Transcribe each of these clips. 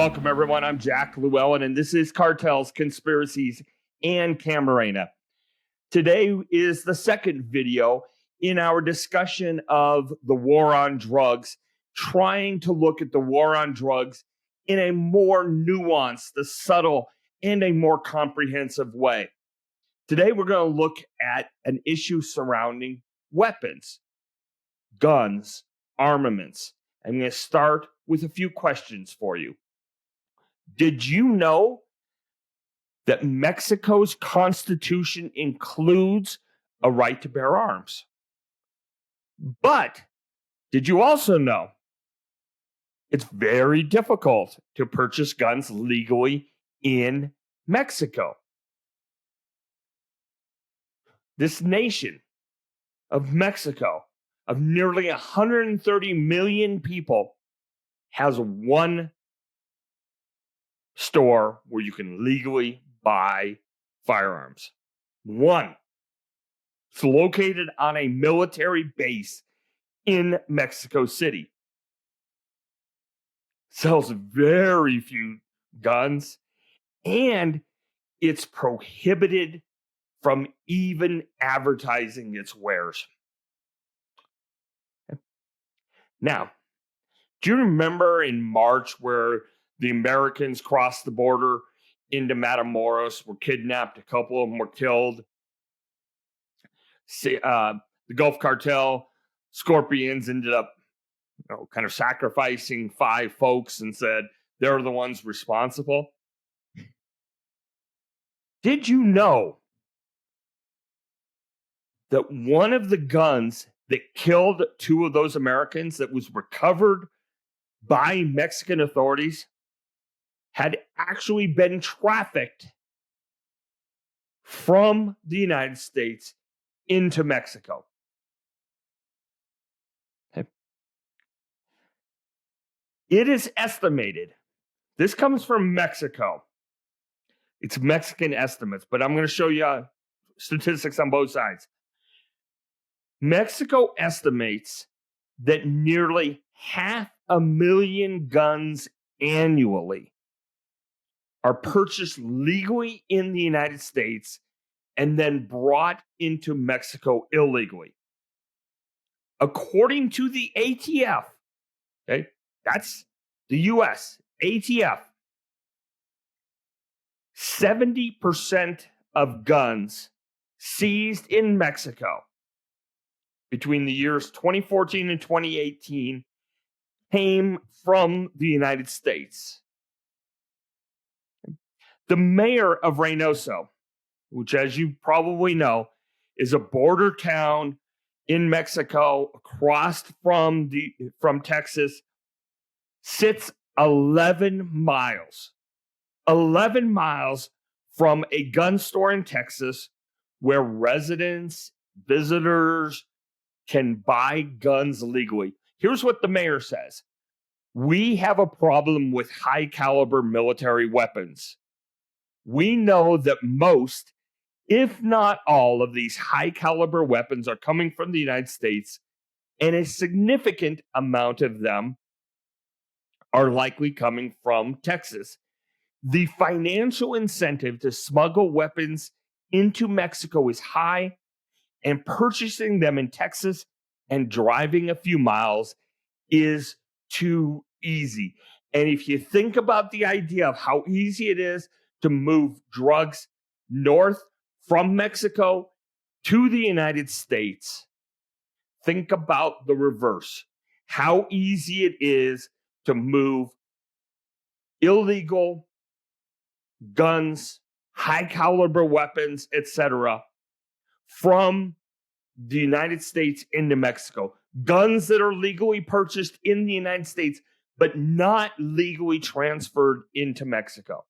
Welcome, everyone. I'm Jack Llewellyn, and this is Cartels, Conspiracies, and Camarena. Today is the second video in our discussion of the war on drugs, trying to look at the war on drugs in a more nuanced, a subtle, and a more comprehensive way. Today, we're going to look at an issue surrounding weapons, guns, armaments. I'm going to start with a few questions for you. Did you know that Mexico's constitution includes a right to bear arms? But did you also know it's very difficult to purchase guns legally in Mexico? This nation of Mexico, of nearly 130 million people, has one store where you can legally buy firearms. One. It's located on a military base in Mexico City. Sells very few guns, and it's prohibited from even advertising its wares. Now, do you remember in March where the Americans crossed the border into Matamoros, were kidnapped, a couple of them were killed? The Gulf Cartel, Scorpions ended up kind of sacrificing 5 folks and said they're the ones responsible. Did you know that one of the guns that killed 2 of those Americans that was recovered by Mexican authorities had actually been trafficked from the United States into Mexico? Okay. It is estimated, this comes from Mexico. It's Mexican estimates, but I'm going to show you statistics on both sides. Mexico estimates that nearly 500,000 guns annually are purchased legally in the United States and then brought into Mexico illegally. According to the ATF, okay, that's the US, ATF, 70% of guns seized in Mexico between the years 2014 and 2018 came from the United States. The mayor of Reynosa, which, as you probably know, is a border town in Mexico across from Texas, sits 11 miles from a gun store in Texas where residents, visitors can buy guns legally. Here's what the mayor says. We have a problem with high caliber military weapons. We know that most, if not all, of these high caliber weapons are coming from the United States, and a significant amount of them are likely coming from Texas. The financial incentive to smuggle weapons into Mexico is high, and purchasing them in Texas and driving a few miles is too easy. And if you think about the idea of how easy it is to move drugs north from Mexico to the United States, think about the reverse. How easy it is to move illegal guns, high caliber weapons, etc., from the United States into Mexico. Guns that are legally purchased in the United States, but not legally transferred into Mexico.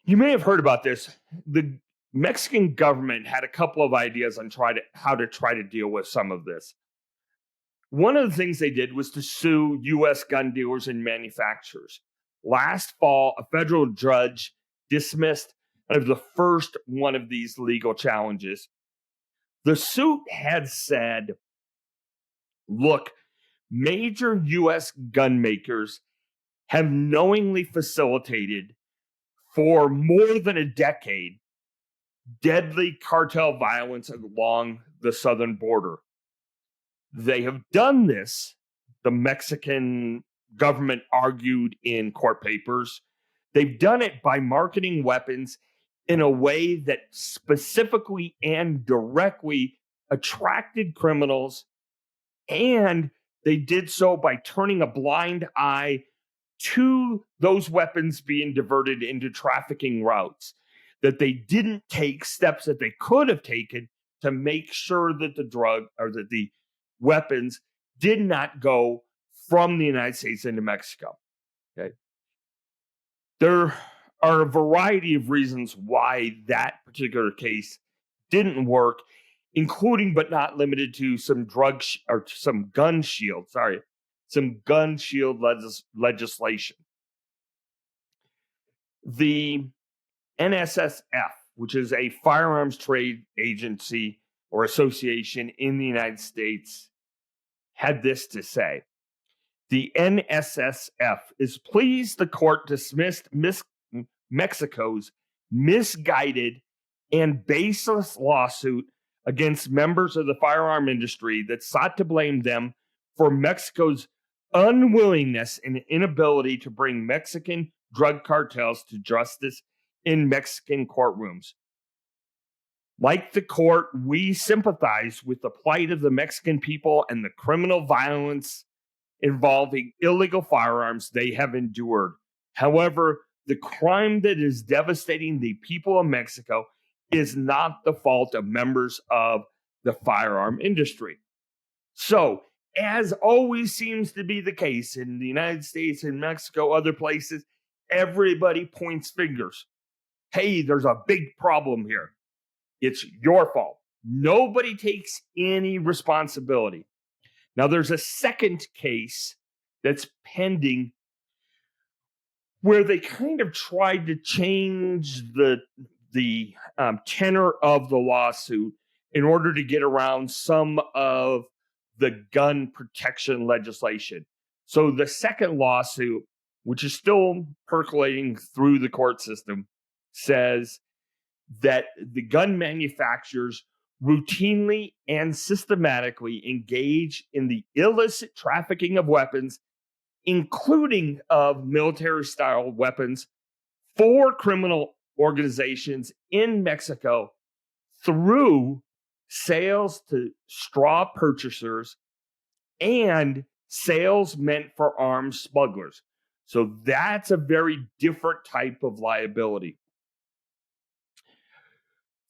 You may have heard about this. The Mexican government had a couple of ideas on how to try to deal with some of this. One of the things they did was to sue U.S. gun dealers and manufacturers. Last fall, a federal judge dismissed the first one of these legal challenges. The suit had said, look, major U.S. gun makers have knowingly facilitated for more than a decade deadly cartel violence along the southern border. They have done this, the Mexican government argued in court papers. They've done it by marketing weapons in a way that specifically and directly attracted criminals, and they did so by turning a blind eye to those weapons being diverted into trafficking routes, that they didn't take steps that they could have taken to make sure that the drug or that the weapons did not go from the United States into Mexico. Okay. There are a variety of reasons why that particular case didn't work, including but not limited to some gun shield legislation. The NSSF, which is a firearms trade agency or association in the United States, had this to say. The NSSF is pleased the court dismissed Mexico's misguided and baseless lawsuit against members of the firearm industry that sought to blame them for Mexico's unwillingness and inability to bring Mexican drug cartels to justice in Mexican courtrooms. Like the court, we sympathize with the plight of the Mexican people and the criminal violence involving illegal firearms they have endured. However, the crime that is devastating the people of Mexico is not the fault of members of the firearm industry. So, as always seems to be the case in the United States, in Mexico, other places, everybody points fingers. Hey, there's a big problem here. It's your fault. Nobody takes any responsibility. Now, there's a second case that's pending where they kind of tried to change the tenor of the lawsuit in order to get around some of the gun protection legislation. So the second lawsuit, which is still percolating through the court system, says that the gun manufacturers routinely and systematically engage in the illicit trafficking of weapons, including of military-style weapons, for criminal organizations in Mexico through sales to straw purchasers and sales meant for arms smugglers. So that's a very different type of liability.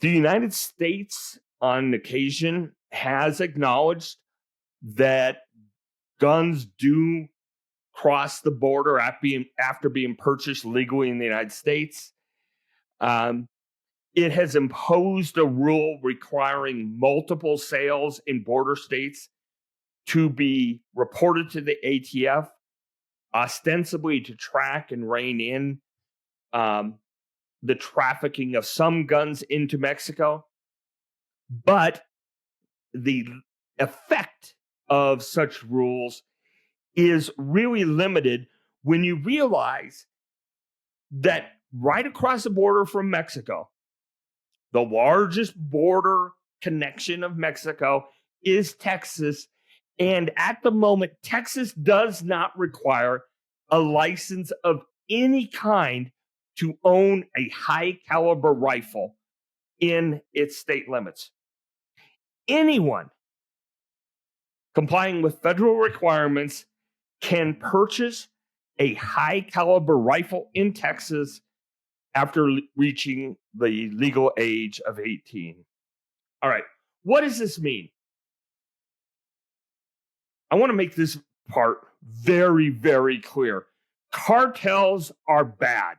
The United States, on occasion, has acknowledged that guns do cross the border after being purchased legally in the United States. It has imposed a rule requiring multiple sales in border states to be reported to the ATF, ostensibly to track and rein in the trafficking of some guns into Mexico. But the effect of such rules is really limited when you realize that right across the border from Mexico, the largest border connection of Mexico is Texas. And at the moment, Texas does not require a license of any kind to own a high caliber rifle in its state limits. Anyone complying with federal requirements can purchase a high caliber rifle in Texas after reaching the legal age of 18. All right, what does this mean? I want to make this part very, very clear. Cartels are bad.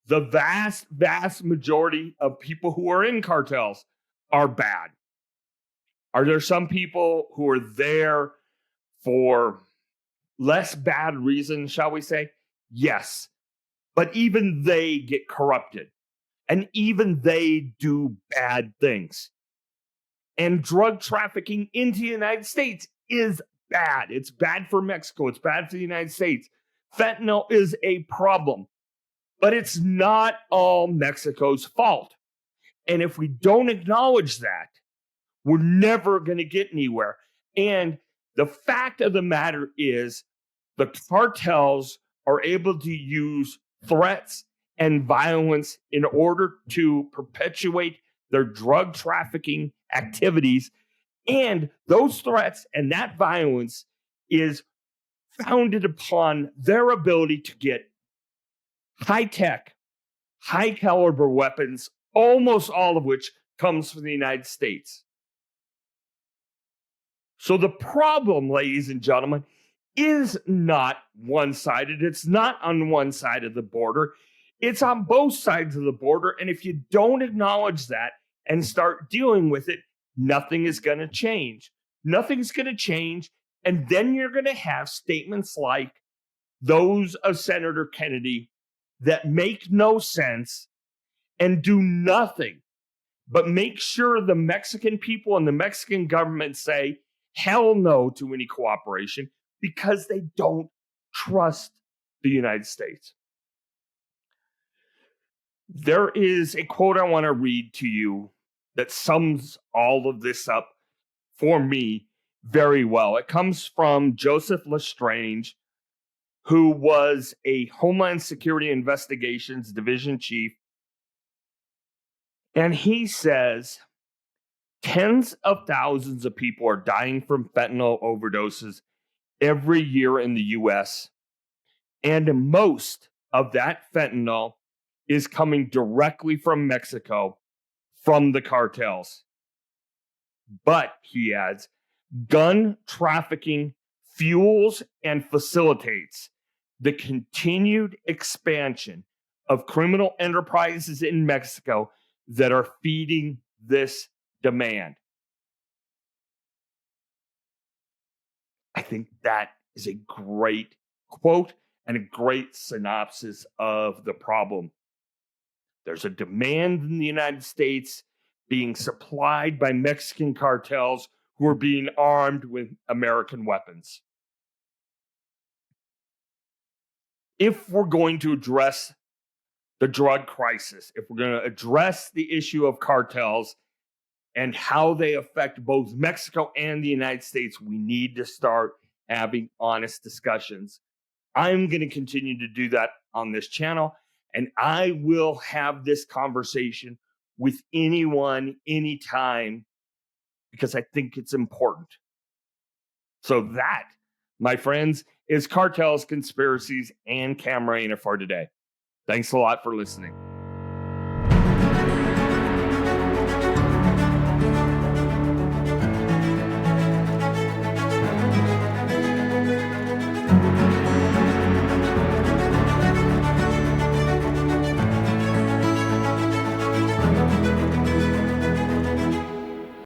The vast, vast majority of people who are in cartels are bad. Are there some people who are there for less bad reasons, shall we say? Yes. But even they get corrupted. And even they do bad things. And drug trafficking into the United States is bad. It's bad for Mexico. It's bad for the United States. Fentanyl is a problem, but it's not all Mexico's fault. And if we don't acknowledge that, we're never going to get anywhere. And the fact of the matter is, the cartels are able to use threats and violence in order to perpetuate their drug trafficking activities. And those threats and that violence is founded upon their ability to get high-tech, high-caliber weapons, almost all of which comes from the United States. So the problem, ladies and gentlemen, is not one-sided. It's not on one side of the border. It's on both sides of the border. And if you don't acknowledge that and start dealing with it, nothing is going to change. Nothing's going to change. And then you're going to have statements like those of Senator Kennedy that make no sense and do nothing but make sure the Mexican people and the Mexican government say hell no to any cooperation because they don't trust the United States. There is a quote I want to read to you that sums all of this up for me very well. It comes from Joseph Lestrange, who was a Homeland Security Investigations Division Chief. And he says, tens of thousands of people are dying from fentanyl overdoses every year in the U.S. And most of that fentanyl is coming directly from Mexico, from the cartels. But, he adds, gun trafficking fuels and facilitates the continued expansion of criminal enterprises in Mexico that are feeding this demand. I think that is a great quote and a great synopsis of the problem. There's a demand in the United States being supplied by Mexican cartels who are being armed with American weapons. If we're going to address the drug crisis, if we're going to address the issue of cartels and how they affect both Mexico and the United States, we need to start having honest discussions. I'm going to continue to do that on this channel, and I will have this conversation with anyone, anytime, because I think it's important. So that, my friends, is Cartels, Conspiracies, and Camarena for today. Thanks a lot for listening.